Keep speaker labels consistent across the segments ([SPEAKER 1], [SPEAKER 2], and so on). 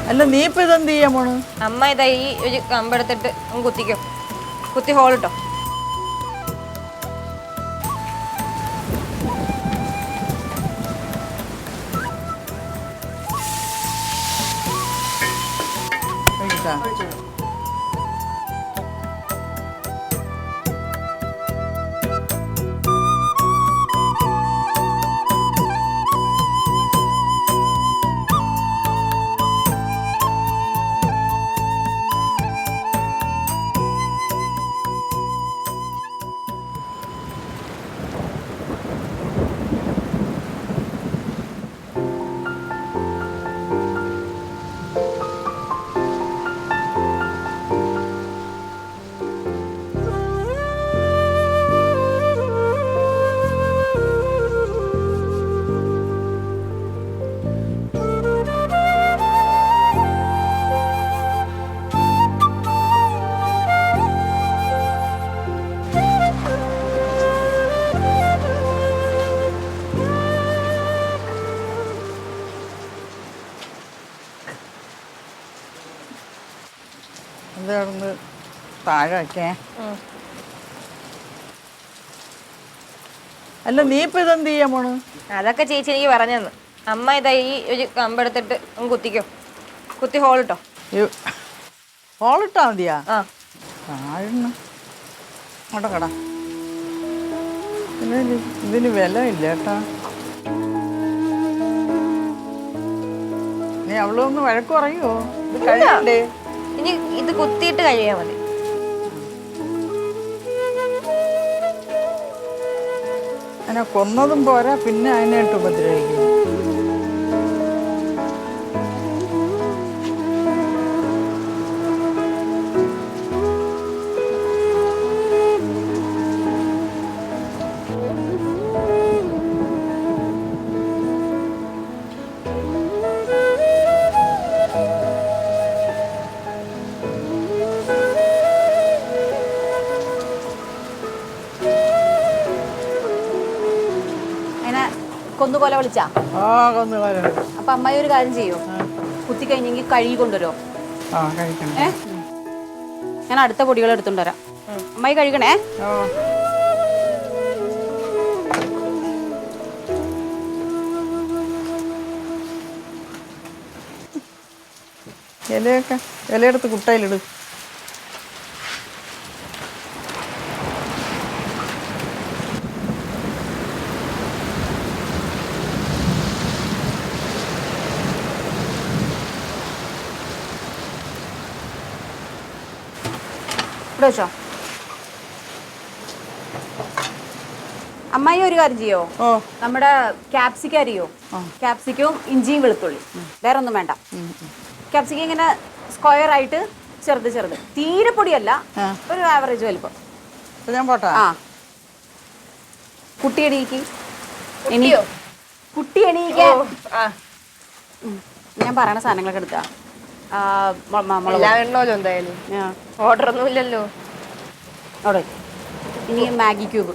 [SPEAKER 1] അല്ല നീ ഇപ്പൊ ഇതെന്ത് ചെയ്യാൻ പോണ്?
[SPEAKER 2] അമ്മ ഇതാ ഈ ഒരു കമ്പെടുത്തിട്ട് കുത്തിക്കോ. കുത്തി ഹോൾ ഇട്ടോ.
[SPEAKER 1] എന്താണെന്ന് താഴെ വയ്ക്കേ. അല്ല നീ ഇപ്പൊ ഇതെന്ത് ചെയ്യാൻ പോണ്?
[SPEAKER 2] അതൊക്കെ ചേച്ചി എനിക്ക് പറഞ്ഞെന്ന്. അമ്മ ഇതാ ഈ ഒരു കമ്പെടുത്തിട്ട് കുത്തിക്കോ. കുത്തി ഹോൾ ഇട്ടോ.
[SPEAKER 1] ഹോളിട്ടാ മതിയാ?
[SPEAKER 2] ആ
[SPEAKER 1] താഴ്ന്ന് അങ്ങോട്ട് കടാ. ഇതിന് വില ഇല്ല കേട്ടാ. നീ അവളൊന്ന് വഴക്ക് പറയുമോ? ഇത് കഴിയണ്ടേ?
[SPEAKER 2] ഇനി ഇത് കുത്തിയിട്ട് കഴിയാ മതി.
[SPEAKER 1] അതിനെ കൊന്നതും പോരാ, പിന്നെ അതിനായിട്ട് ഉപദ്രവിക്കും.
[SPEAKER 3] കൊന്നുകൊല വിളിച്ചാ?
[SPEAKER 1] കൊന്നുകൊല.
[SPEAKER 3] അപ്പൊ അമ്മായി ഒരു കാര്യം ചെയ്യോ, കുത്തി കഴിഞ്ഞെങ്കിൽ കഴുകി കൊണ്ടുവരോ? ഞാൻ അടുത്ത പൊടികൾ എടുത്തോണ്ട് വരാം. അമ്മായി കഴുകണേ.
[SPEAKER 1] ഇലയെടുത്ത് കുട്ടയിലിട്.
[SPEAKER 3] വെച്ചോ. അമ്മായി ഒരു കാര്യം ചെയ്യോ, നമ്മുടെ ക്യാപ്സിക്കം അറിയോ? ക്യാപ്സിക്കവും ഇഞ്ചിയും വെളുത്തുള്ളി, വേറെ ഒന്നും വേണ്ട. ക്യാപ്സിക്കം ഇങ്ങനെ സ്ക്വയർ ആയിട്ട് ചെറുത് ചെറുത്, തീരെ പൊടിയല്ല, ഒരു ആവറേജ് വലിപ്പം.
[SPEAKER 1] ഞാൻ പോട്ടാ.
[SPEAKER 3] കുട്ടി എണീക്ക്. കുട്ടി എണീക്ക്. ഞാൻ പറയണ സാധനങ്ങളൊക്കെ എടുത്താ.
[SPEAKER 2] എന്തായാലും ഓർഡർ ഒന്നും ഇല്ലല്ലോ.
[SPEAKER 3] അവിടെ ഇനി മാഗി ക്യൂബ്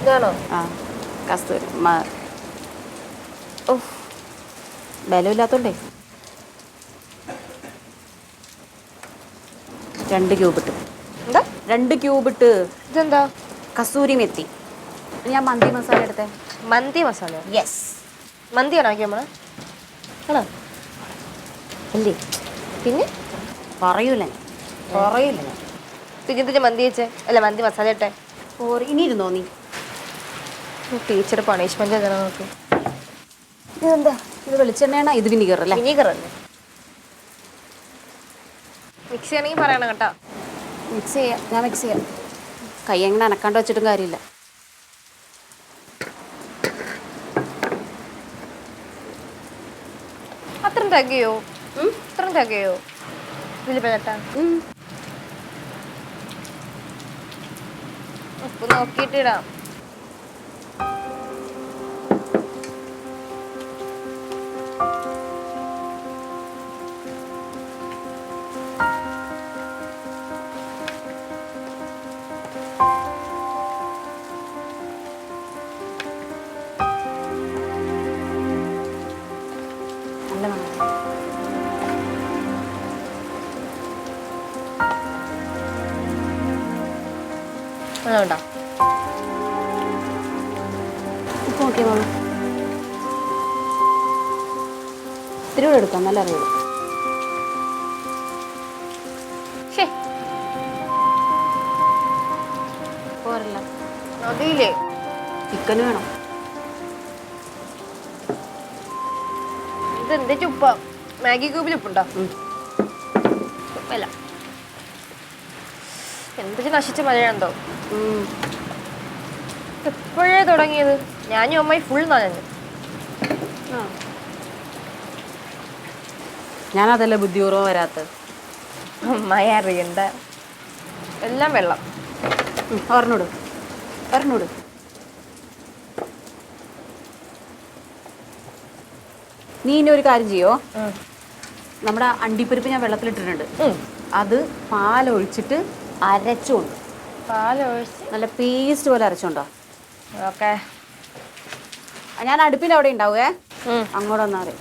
[SPEAKER 2] ഇതാണോ?
[SPEAKER 3] ആ കസ്തൂരി. ബലമില്ലാത്തോണ്ടേ 2 ക്യൂബ് ഇട്ട്.
[SPEAKER 2] എന്താ
[SPEAKER 3] 2 ക്യൂബ് ഇട്ട്?
[SPEAKER 2] ഇതെന്താ?
[SPEAKER 3] കസൂരി മെത്തി. ഞാൻ മന്തി മസാല എടുത്തേ.
[SPEAKER 2] മന്തി മസാല?
[SPEAKER 3] യെസ്.
[SPEAKER 2] മന്തിയാണോ ആക്കിയ നമ്മള്? ആണോ?
[SPEAKER 3] അല്ലേ?
[SPEAKER 2] പിന്നെ
[SPEAKER 3] പറയൂല പറയൂല.
[SPEAKER 2] പിന്നെ മന്തി വെച്ചേ? അല്ല മന്തി മസാല ഇട്ടെ.
[SPEAKER 3] ഇനി ഇരുന്നോ നീ?
[SPEAKER 2] ടീച്ചർ പണിഷ്മെന്റ് നോക്ക്.
[SPEAKER 3] ഇതെന്താ? ഇത് വെളിച്ചെണ്ണയാണ്. ഇത് വിനീഗർ അല്ലേ?
[SPEAKER 2] വിനീഗർ അല്ലേ? മിക്സ് ചെയ്യണമെങ്കിൽ പറയണം കേട്ടോ.
[SPEAKER 3] മിക്സ് ചെയ്യാം, ഞാൻ മിക്സ് ചെയ്യാം. കൈ എങ്ങനെ അനക്കാണ്ട് വെച്ചിട്ടും കാര്യമില്ല.
[SPEAKER 2] അത്രയും തകയോ? അത്രയും തകയോ? ഇതിൽ പേട്ടാ ഉപ്പ് നോക്കിയിട്ടിടാം. അതുകൊണ്ടോ
[SPEAKER 3] ഉപ്പ് നോക്കിയാ മോളൂ. ഇത്തിരി കൂടെ എടുക്കാം, നല്ല അറിയുള്ളൂ.
[SPEAKER 2] ശേ
[SPEAKER 3] പോരല്ല,
[SPEAKER 2] അതില്ലേ
[SPEAKER 3] ചിക്കന് വേണം.
[SPEAKER 2] ഇത് എന്താ ഉപ്പ? മാഗി ക്യൂബിൽ ഉപ്പുണ്ടോ? ഉപ്പല്ല. എന്തൊരു നശിച്ച മഴയാണെന്തോ. എപ്പോഴേ തുടങ്ങിയത്? ഞാനും അമ്മായി ഫുൾ നനഞ്ഞു.
[SPEAKER 3] ഞാനതല്ലേ ബുദ്ധിപൂർവ്വം വരാത്തത്.
[SPEAKER 2] അമ്മായി അറിയണ്ട, എല്ലാം വെള്ളം.
[SPEAKER 3] ഒരെണ്ണോട് ഒരെണ്ണോട്. നീ ഇനി ഒരു കാര്യം ചെയ്യോ, നമ്മുടെ അണ്ടിപ്പരിപ്പ് ഞാൻ വെള്ളത്തിലിട്ടിട്ടുണ്ട്, അത് പാലൊഴിച്ചിട്ട് അരച്ചോണ്ട്
[SPEAKER 2] പാലൊഴിച്ച്
[SPEAKER 3] നല്ല പേസ്റ്റ് പോലെ അരച്ചോണ്ടോ.
[SPEAKER 2] ഓക്കെ.
[SPEAKER 3] ഞാൻ അടുപ്പിൻ്റെ അവിടെ ഉണ്ടാവുകേ, അങ്ങോട്ട് വന്നാൽ മതി.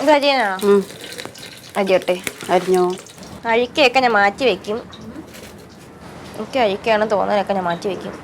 [SPEAKER 2] ഇത് അരിയാനാണോ? അരിയോട്ടെ.
[SPEAKER 3] അരിഞ്ഞോ?
[SPEAKER 2] അഴിക്കൊക്കെ ഞാൻ മാറ്റി വെക്കും. എനിക്ക് അഴിക്കാണ് തോന്നാനൊക്കെ ഞാൻ മാറ്റി വെക്കും.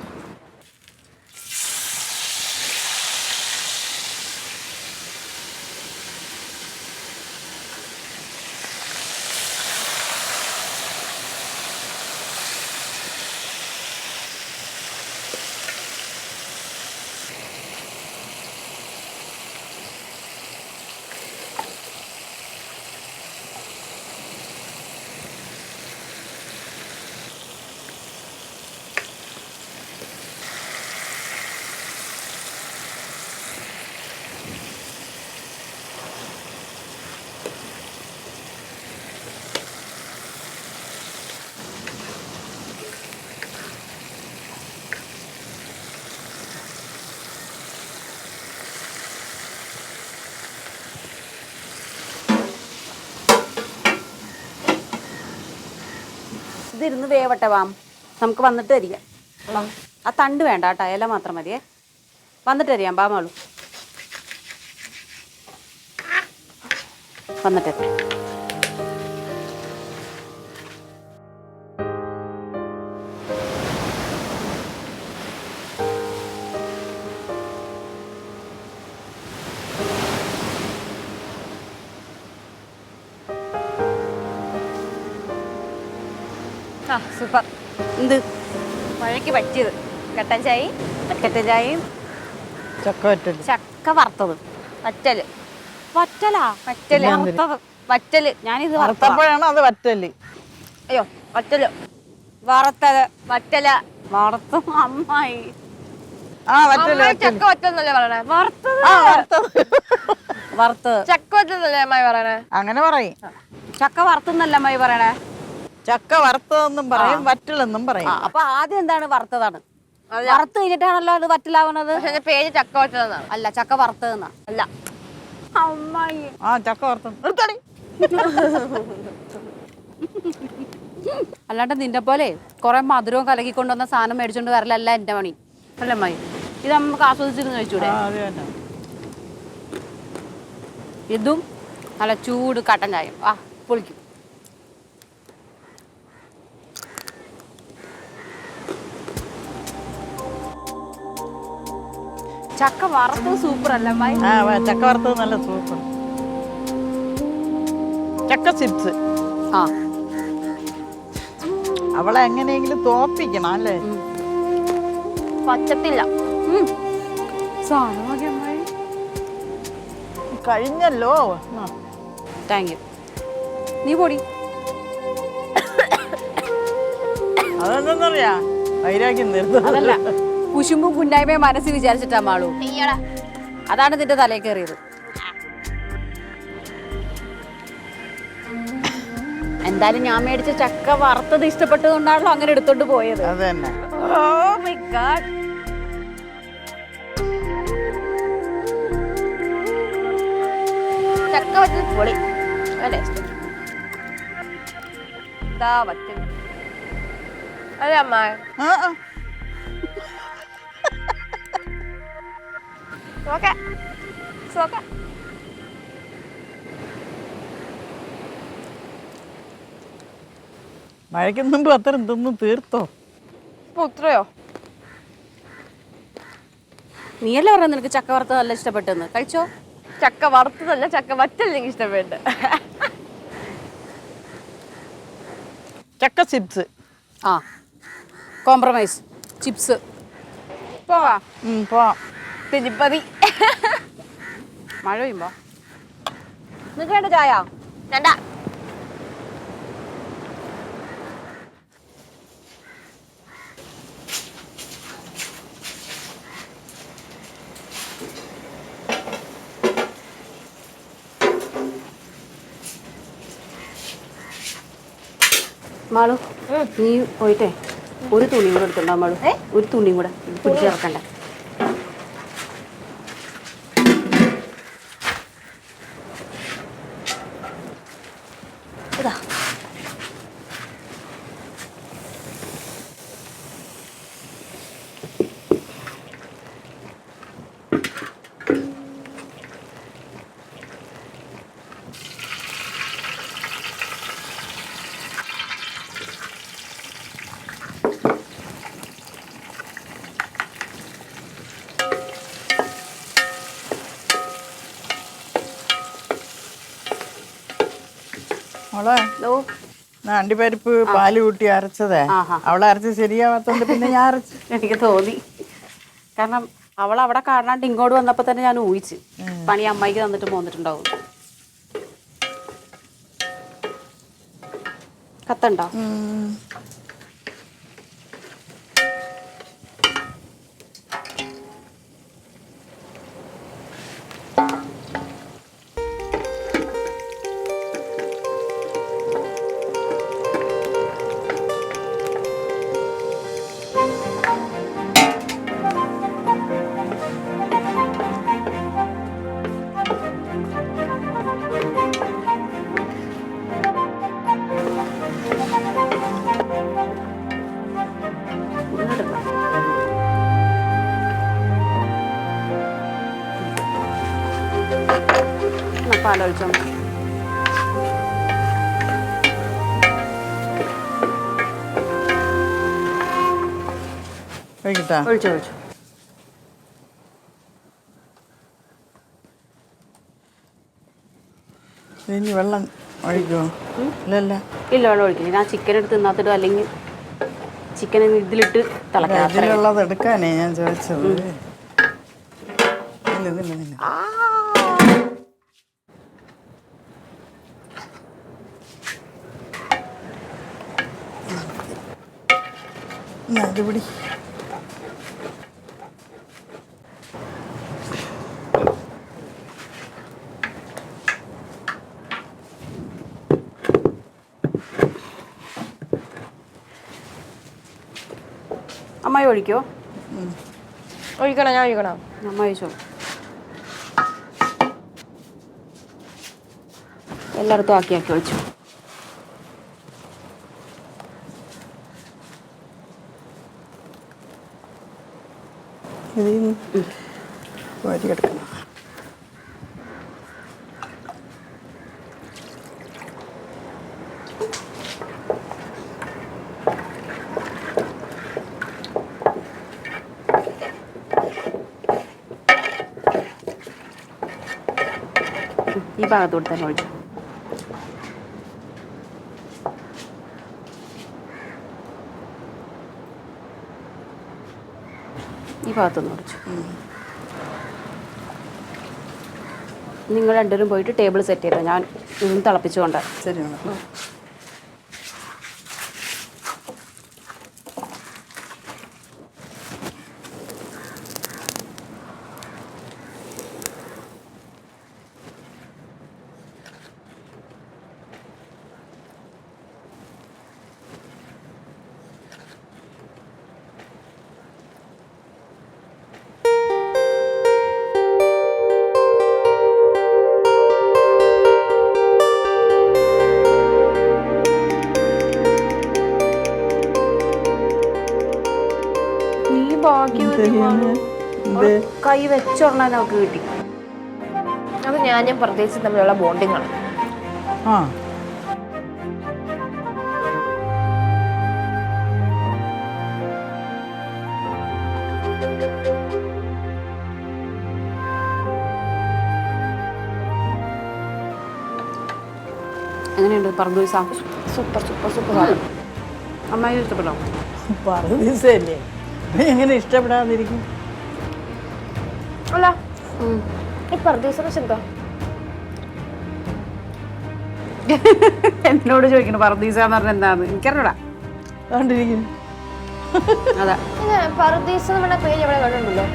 [SPEAKER 3] ഇതിരുന്ന് വേവട്ടെ വാം, നമുക്ക് വന്നിട്ട് അരിയാം. ആ തണ്ട് വേണ്ട കേട്ടോ, ഇല മാത്രം മതിയേ. വന്നിട്ട് അരിയാം, ബാമോളൂ വന്നിട്ട്.
[SPEAKER 2] ആ സൂപ്പർ.
[SPEAKER 3] എന്ത്
[SPEAKER 2] മഴയ്ക്ക് പറ്റിയത് കട്ടൻ ചായ,
[SPEAKER 3] കട്ടൻ ചായയും
[SPEAKER 1] ചക്ക വറ്റല്.
[SPEAKER 3] ചക്ക വറുത്തത്.
[SPEAKER 2] വറ്റല്.
[SPEAKER 3] വറ്റലാ?
[SPEAKER 2] വറ്റല്
[SPEAKER 3] വറുത്തത്.
[SPEAKER 2] വറ്റല്.
[SPEAKER 3] ഞാനിത്
[SPEAKER 1] വറുത്തപ്പോഴാണ് അത് വറ്റല്.
[SPEAKER 2] അയ്യോ വറ്റല്.
[SPEAKER 3] വറുത്തത്.
[SPEAKER 2] വറ്റല.
[SPEAKER 3] വറുത്ത അമ്മായി.
[SPEAKER 1] ആ വറ്റല്
[SPEAKER 2] അമ്മായി
[SPEAKER 1] വറ്റല്.
[SPEAKER 2] ചക്ക വറ്റലെന്നല്ലേ പറയണേ?
[SPEAKER 3] വറുത്തത്.
[SPEAKER 1] ആ വറുത്തത്.
[SPEAKER 3] വറുത്തത്.
[SPEAKER 2] ചക്ക വറ്റലെന്നല്ലേ അമ്മായി പറയണേ?
[SPEAKER 1] അങ്ങനെ പറയും.
[SPEAKER 3] ചക്ക വറുത്തെന്നല്ല അമ്മായി പറയണേ.
[SPEAKER 1] ചക്ക വറുത്തതെന്നും പറയും, വറ്റലെന്നും പറയും.
[SPEAKER 3] അപ്പൊ ആദ്യം എന്താണ്? വറുത്തതാണ്. വറുത്ത് കഴിഞ്ഞിട്ടാണല്ലോ അത് വറ്റലാവുന്നത്.
[SPEAKER 2] പക്ഷെ എന്റെ പേര് ചക്ക വറ്റലെന്നാണ്.
[SPEAKER 3] അല്ല, ചക്ക വറുത്തതെന്നാ.
[SPEAKER 2] അല്ല
[SPEAKER 3] അമ്മായി.
[SPEAKER 1] ആ ചക്ക വറുത്തത്. നിർത്തടി.
[SPEAKER 3] അല്ലാണ്ട് നിന്റെ പോലെ കുറെ മധുരവും കലക്കിക്കൊണ്ടുവന്ന സാധനം മേടിച്ചോണ്ട് വരലല്ല എന്റെ പണി, അല്ല അമ്മായി. ഇത് നമുക്ക് ആസ്വദിച്ചിരുന്ന് കഴിച്ചൂടെ?
[SPEAKER 1] ആ, അത് തന്നെ.
[SPEAKER 3] ഇതും നല്ല ചൂട് കട്ടൻ ചായം. ആ പൊളിക്കും. ചക്ക വറുത്തത് സൂപ്പർ അല്ല അമ്മായി?
[SPEAKER 1] ആ ചക്ക വറുത്തത് നല്ല സൂപ്പർ. ചക്ക ചിപ്സ്.
[SPEAKER 3] ആ
[SPEAKER 1] അവളെ എങ്ങനെയെങ്കിലും തോപ്പിക്കണം അല്ലേ?
[SPEAKER 2] പച്ചത്തില്ല.
[SPEAKER 3] സാധനം മതി അമ്മായി.
[SPEAKER 1] കഴിഞ്ഞല്ലോ.
[SPEAKER 3] Thank you. നീ പൊടി.
[SPEAKER 1] അതെന്താന്നറിയാ, വൈരാഗ്യം തീർന്നു.
[SPEAKER 3] അതല്ല, കുശുമ്പും കുന്നായ്മയും മനസ്സിൽ വിചാരിച്ചിട്ടാ മാളൂ. അതാണ് നിന്റെ തലയിൽ കയറിയത്. എന്തായാലും ഞാൻ മേടിച്ച ചക്ക വറുത്തത് ഇഷ്ടപ്പെട്ടതുകൊണ്ടാണല്ലോ അങ്ങനെ എടുത്തോണ്ട് പോയത്.
[SPEAKER 1] അത് തന്നെ.
[SPEAKER 2] Oh my God. ചക്ക വച്ചത് പൊളി. അല്ലേ ഇതാ വച്ചത്. അതെ അമ്മ.
[SPEAKER 1] ആ ആ.
[SPEAKER 2] Okay okay.
[SPEAKER 1] മഴയ്ക്ക് മുമ്പ് അത്രയും തിന്ന് തീർത്തോ?
[SPEAKER 2] ഇത്രയോ?
[SPEAKER 3] നീയല്ലേ പറഞ്ഞ നിനക്ക് ചക്ക വറുത്തത് നല്ല ഇഷ്ടപ്പെട്ടെന്ന്. കഴിച്ചോ?
[SPEAKER 2] ചക്ക വറുത്തതല്ല, ചക്ക വറ്റൽ എനിക്ക് ഇഷ്ടപ്പെട്ട്.
[SPEAKER 1] ചക്ക ചിപ്സ്.
[SPEAKER 3] ആ കോംപ്രമൈസ്. ചിപ്സ്.
[SPEAKER 2] പോവാ
[SPEAKER 1] പോവാം.
[SPEAKER 2] തിരുപ്പതി.
[SPEAKER 3] മഴ പെയ്യുമ്പോ നിനക്ക് വേണ്ട ചായ?
[SPEAKER 2] വേണ്ട.
[SPEAKER 3] മാളു നീ പോയിട്ടേ ഒരു തുണിയും കൂടെ എടുത്തുണ്ടോ മാളു? ഒരു തുണിയും കൂടെ പിടിച്ചിറക്കണ്ട. ഇതാ
[SPEAKER 1] മോളെ അണ്ടിപ്പരിപ്പ് പാല് കൂട്ടി അരച്ചതേ. അവളെ അരച്ച് ശരിയാവാത്തോണ്ട് പിന്നെ ഞാൻ അരച്ചു.
[SPEAKER 3] എനിക്ക് തോന്നി. കാരണം അവൾ അവിടെ കാണാണ്ട് ഇങ്ങോട്ട് വന്നപ്പോ തന്നെ ഞാൻ ഊഹിച്ച് പണി അമ്മായിക്ക് തന്നിട്ട് പോന്നിട്ടുണ്ടാവും. കത്തുണ്ടോ? പാലൊഴിച്ചോ? ഒഴിച്ചോ ഒഴിച്ചോ.
[SPEAKER 1] ഇനി വെള്ളം ഒഴിക്കോ? ഇല്ലല്ല.
[SPEAKER 3] ഇല്ല, വെള്ളം ഒഴിക്കില്ല. ഞാൻ ചിക്കൻ എടുത്ത് തിന്നാത്തിടും, അല്ലെങ്കിൽ ചിക്കൻ ഇതിലിട്ട് തിളക്കാം.
[SPEAKER 1] ഇതിലുള്ളത് എടുക്കാനേ ഞാൻ ചോദിച്ചത്. അടിപൊളി.
[SPEAKER 3] അമ്മായി ഒഴിക്കോ?
[SPEAKER 2] ഒഴിക്കണം. ഞാൻ ഒഴിക്കണം.
[SPEAKER 3] അമ്മ ഒഴിച്ചോ. എല്ലായിടത്തും ആക്കി ഒഴിച്ചു.
[SPEAKER 1] എടുക്കണം.
[SPEAKER 3] ഈ ഭാഗത്തോട്ട് തന്നെ ഒഴിച്ചു. ഈ ഭാഗത്തൊന്ന് ഒഴിച്ചു. നിങ്ങൾ രണ്ടുപേരും പോയിട്ട് ടേബിൾ സെറ്റ് ചെയ്തോ. ഞാൻ ഇതൊന്ന് തിളപ്പിച്ചുകൊണ്ട്.
[SPEAKER 1] ശരി.
[SPEAKER 3] കൈ വെച്ചൊരെണ്ണം നമുക്ക് കിട്ടി.
[SPEAKER 2] അത് ഞാനും പ്രത്യേകിച്ച് തമ്മിലുള്ള ബോണ്ടിങ് ആണ്.
[SPEAKER 1] ആ
[SPEAKER 3] എങ്ങനെയുണ്ട് പർദൂസ?
[SPEAKER 2] സൂപ്പർ സൂപ്പർ സൂപ്പർ സാധനം.
[SPEAKER 3] അമ്മായി ഇഷ്ടപ്പെട്ടോ?
[SPEAKER 1] പറദീസല്ലേ, എങ്ങനെ ഇഷ്ടപ്പെടാതിരിക്കും?
[SPEAKER 2] അല്ല ഈ പർദീസെന്ന് വെച്ചാൽ എന്താ?
[SPEAKER 3] എന്നോട് ചോദിക്കണം പർദീസ എന്ന് പറഞ്ഞാൽ എന്താന്ന്. എനിക്കറിഞ്ഞൂടാ.
[SPEAKER 1] കണ്ടിരിക്കുന്നു.
[SPEAKER 3] അതെ,
[SPEAKER 2] ഇത് പർദീസ എന്ന് പറഞ്ഞ പേര് എവിടെ കണ്ടിട്ടുണ്ടല്ലോ?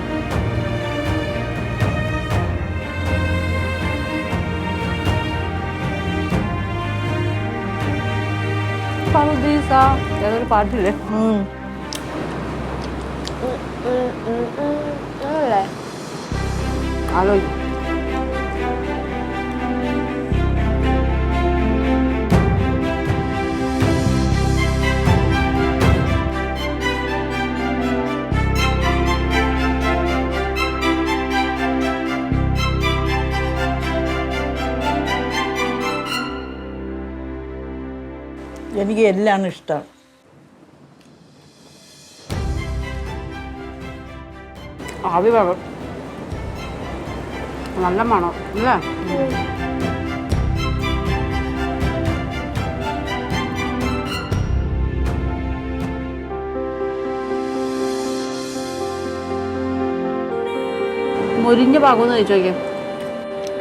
[SPEAKER 3] പർദീസ ഏതൊരു പാട്ടില്ലേ?
[SPEAKER 2] അതല്ലേ?
[SPEAKER 3] ആലോചിക്കും.
[SPEAKER 1] എനിക്ക് എല്ലാം ഇഷ്ടം.
[SPEAKER 3] ആവി വേണം, നല്ല മണം അല്ലേ? മുരിഞ്ഞ ഭാഗം എന്ന് ചോദിച്ചു നോക്കിയാൽ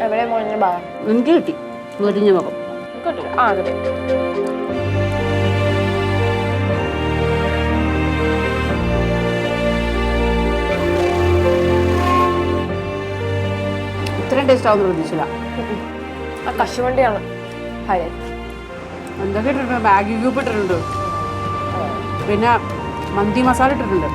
[SPEAKER 2] എവിടെ മോളിന്റെ ഭാഗം
[SPEAKER 3] എനിക്ക് കിട്ടി. മുരിഞ്ഞ ഭാഗം
[SPEAKER 2] കിട്ടില്ല. ആ കിട്ടി.
[SPEAKER 3] ഇത്രയും ടേസ്റ്റ് ആവുന്ന പ്രതീക്ഷിച്ചില്ല.
[SPEAKER 2] ആ കശുവണ്ടിയാണ് ഹൈലൈറ്റ്.
[SPEAKER 3] എന്തൊക്കെ ഇട്ടിട്ടുണ്ട്? മാഗി ക്യൂബ് ഇട്ടിട്ടുണ്ട്, പിന്നെ മന്തി മസാല ഇട്ടിട്ടുണ്ട്,